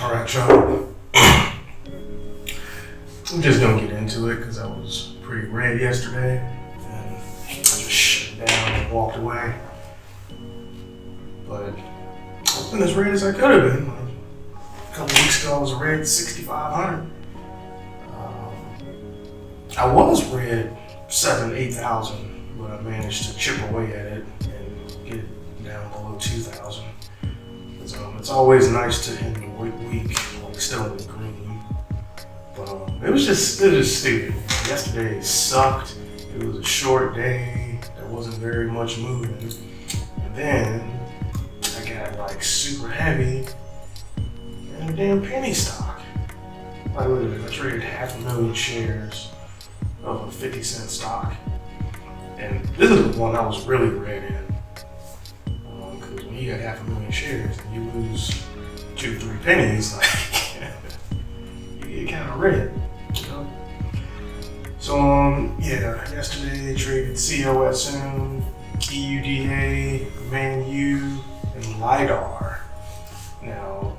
All right, y'all. I'm just gonna get into it because I was pretty red yesterday, and I just shut it down and walked away. But I've been as red as I could have been. Like, a couple weeks ago, I was red 6,500. I was red 8,000, but I managed to chip away at it and get it down below 2,000. It's always nice to end the week like still in the green, but it was just stupid. Yesterday sucked. It was a short day. There wasn't very much movement, and then I got like super heavy in a damn penny stock. Like literally, I traded 500,000 shares of a 50-cent stock, and this is the one I was really red in. Because when you got 500,000 shares and you lose 2-3 pennies, like you get kind of red, you know. So yeah, yesterday traded COSM, EUDA, Man U, and LIDAR. Now,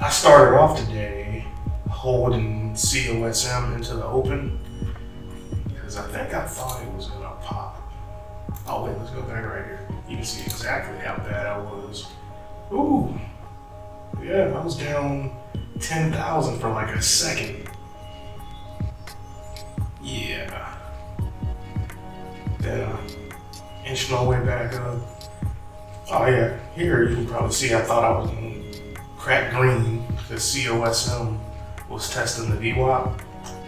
I started off today holding COSM into the open because I think I thought it was gonna pop. Oh wait, let's go back right here. You can see exactly how bad I was. Ooh, yeah, I was down 10,000 for like a second. Yeah. Then I inched my way back up. Oh yeah, here you can probably see I thought I was gonna crack green because COSM was testing the VWAP.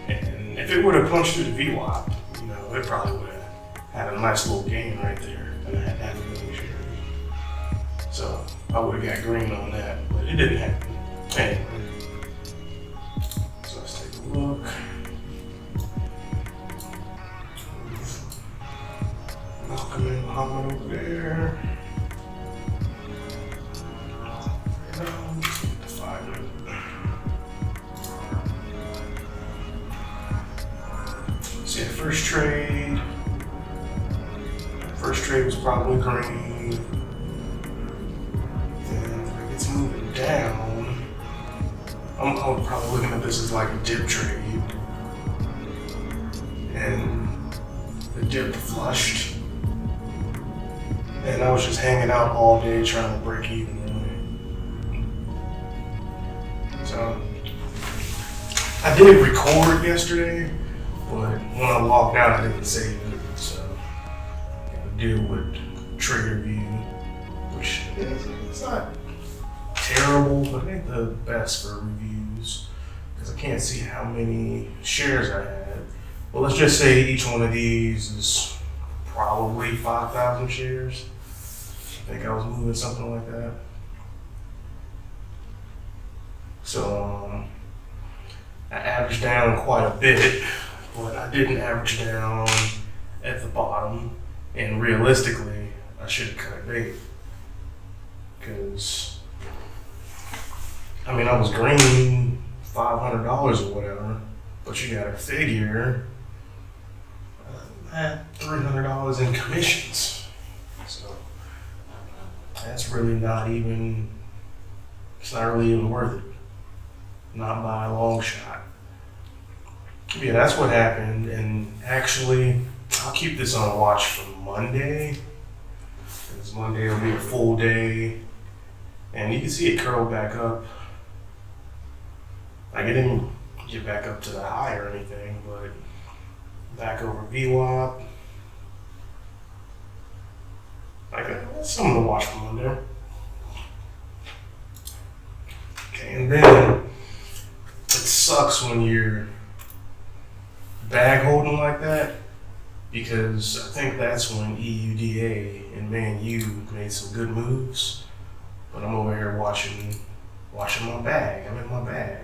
And if it would have punched through the VWAP, you know, it probably would have had a nice little gain right there. And I had 500,000 shares. So I would have got green on that, but it didn't happen. Anyway, so let's take a look. Malcolm and Muhammad over there. Let's get the 5 minute. So yeah, first trade was probably green. Then it's moving down. I'm probably looking at this as like a dip trade. And the dip flushed. And I was just hanging out all day trying to break even. So I did record yesterday, but when I logged out, I didn't save it. So I gotta deal with Trader View, which it's not terrible, but it ain't the best for reviews because I can't see how many shares I had. Well, let's just say each one of these is probably 5,000 shares. I think I was moving something like that. So I averaged down quite a bit, but I didn't average down at the bottom. And realistically, I should have cut bait because I mean I was green $500 or whatever, but you got to figure $300 in commissions. So that's really not even. It's not really even worth it. Not by a long shot. Yeah, that's what happened. And actually, I'll keep this on watch for Monday. Because Monday will be a full day. And you can see it curl back up. Like it didn't get back up to the high or anything, but back over VWAP. Like that's something to watch for Monday. Okay, and then it sucks when you're bag holding like that because I think that's when EUDA and Man U made some good moves. But I'm over here watching my bag. I'm in my bag.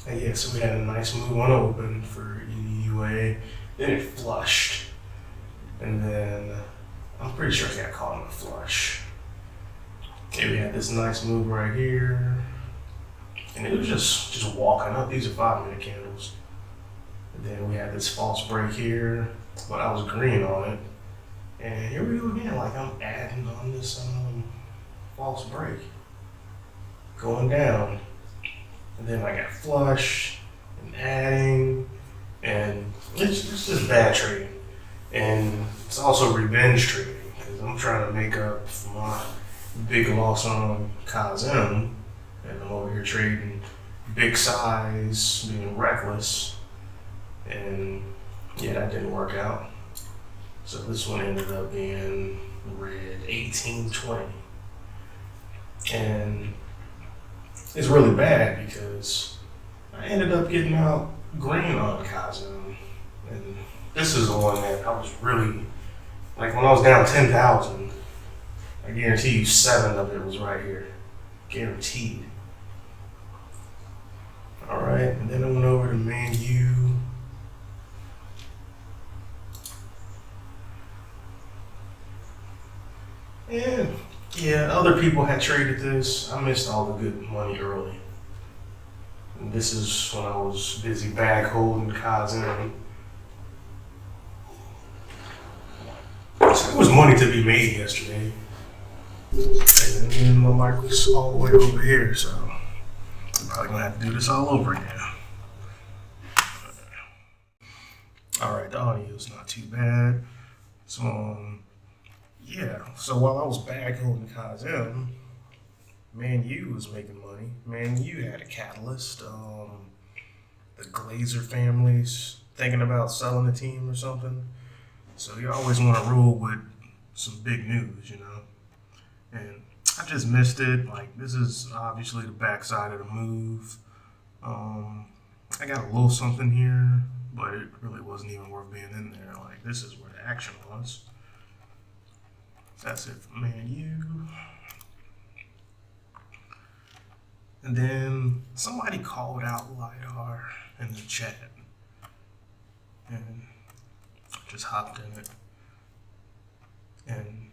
And yeah, so we had a nice move on open for EUA. Then it flushed. And then I'm pretty sure I got caught in the flush. Okay, we had this nice move right here. And it was just walking up. These are 5-minute candles. And then we had this false break here, but I was green on it. And here we go again, like I'm adding on this false break. going down. And then I got flush and adding, and it's just bad trading. And it's also revenge trading because I'm trying to make up for my big loss on Kazm, and I'm over here trading big size, being reckless, and yeah, that didn't work out. So this one ended up being red 1820, and it's really bad because I ended up getting out green on Kazm, and this is the one that I was really, like when I was down 10,000, I guarantee you 7 of it was right here. Guaranteed. Alright, and then I went over to Man U. And yeah, other people had traded this. I missed all the good money early. And this is when I was busy bag holding Kazm. So there was money to be made yesterday. And then my mic was all the way over here, so I'm probably gonna have to do this all over again. Alright, the audio's not too bad. So yeah, so while I was bag holding Kazm, Man U was making money. Man U had a catalyst. The Glazer family's thinking about selling the team or something. So you always want to rule with some big news, you know. And I just missed it. Like, this is obviously the backside of the move. I got a little something here, but it really wasn't even worth being in there. Like, this is where the action was. That's it for Man U. And then somebody called out LiDAR in the chat. And I just hopped in it. And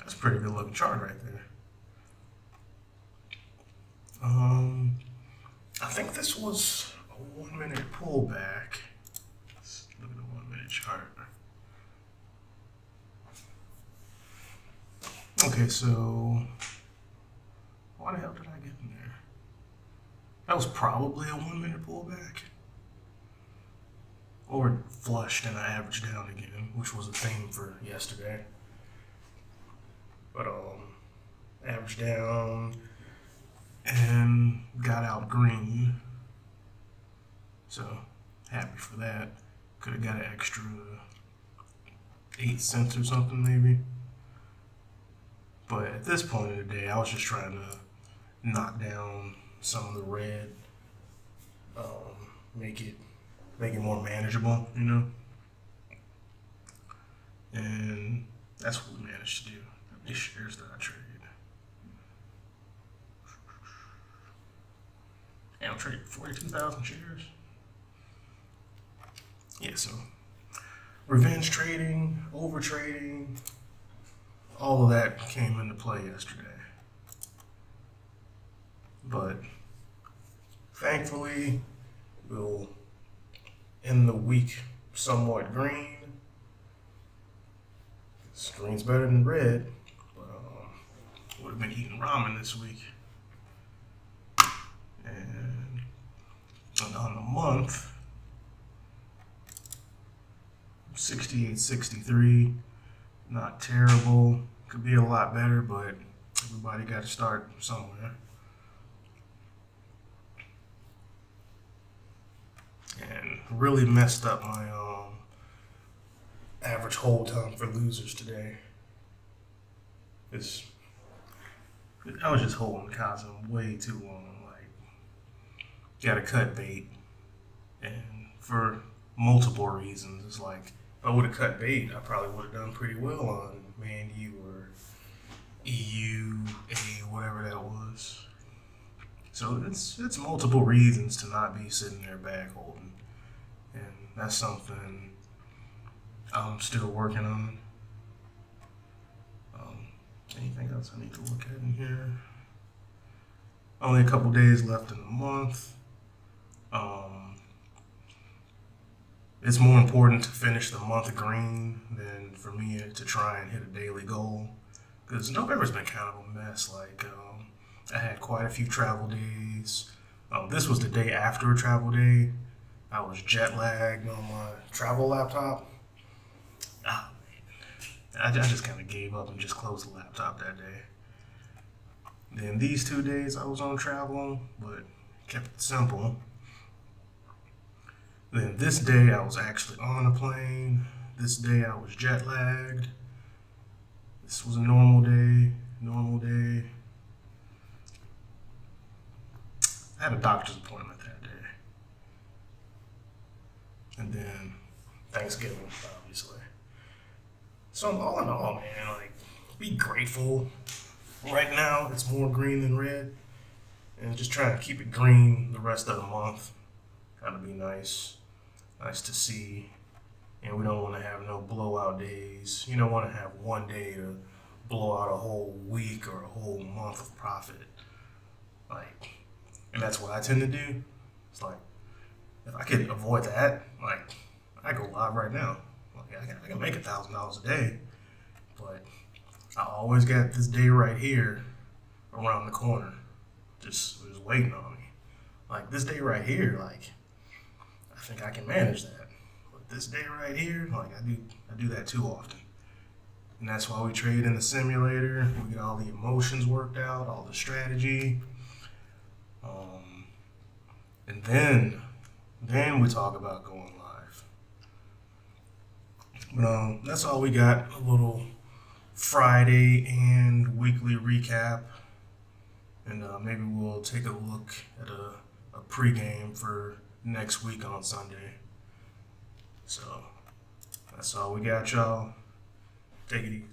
that's a pretty good looking chart right there. I think this was a 1 minute pullback. Let's look at the 1 minute chart. Okay, so why the hell did I get in there? That was probably a 1 minute pullback. Or it flushed and I averaged down again, which was a theme for yesterday. But averaged down and got out green. So happy for that. Could have got an extra 8 cents or something maybe. But at this point of the day, I was just trying to knock down some of the red, make it more manageable, you know. And that's what we managed to do. How many shares did I trade? Yeah, I'm trading 42,000 shares. Yeah, so revenge trading, over trading, all of that came into play yesterday. But thankfully, we'll end the week somewhat green. Green's better than red, but would have been eating ramen this week. And on the month, 68.63, not terrible. Could be a lot better, but everybody got to start somewhere. And really messed up my average hold time for losers today. I was just holding Kazm way too long. Like, got to cut bait, and for multiple reasons. It's like, if I would have cut bait, I probably would have done pretty well on Man U or EU, whatever that was. So it's multiple reasons to not be sitting there bag holding, and that's something I'm still working on. Anything else I need to look at in here? Only a couple days left in the month. It's more important to finish the month green than for me to try and hit a daily goal, because November's been kind of a mess. Like, I had quite a few travel days. This was the day after a travel day. I was jet lagged on my travel laptop. Ah, I just kind of gave up and just closed the laptop that day. Then these 2 days I was on travel, but kept it simple. Then this day I was actually on a plane. This day I was jet lagged. This was a normal day. Normal day. I had a doctor's appointment that day. And then Thanksgiving, obviously. So all in all, man, like, be grateful. Right now, it's more green than red. And just trying to keep it green the rest of the month. That'll be nice. Nice to see. And we don't want to have no blowout days. You don't want to have one day to blow out a whole week or a whole month of profit. Like, and that's what I tend to do. It's like, if I could avoid that, like, I go live right now. Like, I can make $1,000 a day, but I always got this day right here around the corner, just waiting on me. Like this day right here, like I think I can manage that. But this day right here, like I do that too often, and that's why we trade in the simulator. We get all the emotions worked out, all the strategy, and then we talk about going live. But that's all we got. A little Friday and weekly recap, and maybe we'll take a look at a pregame for next week on Sunday. So that's all we got, y'all. Take it easy.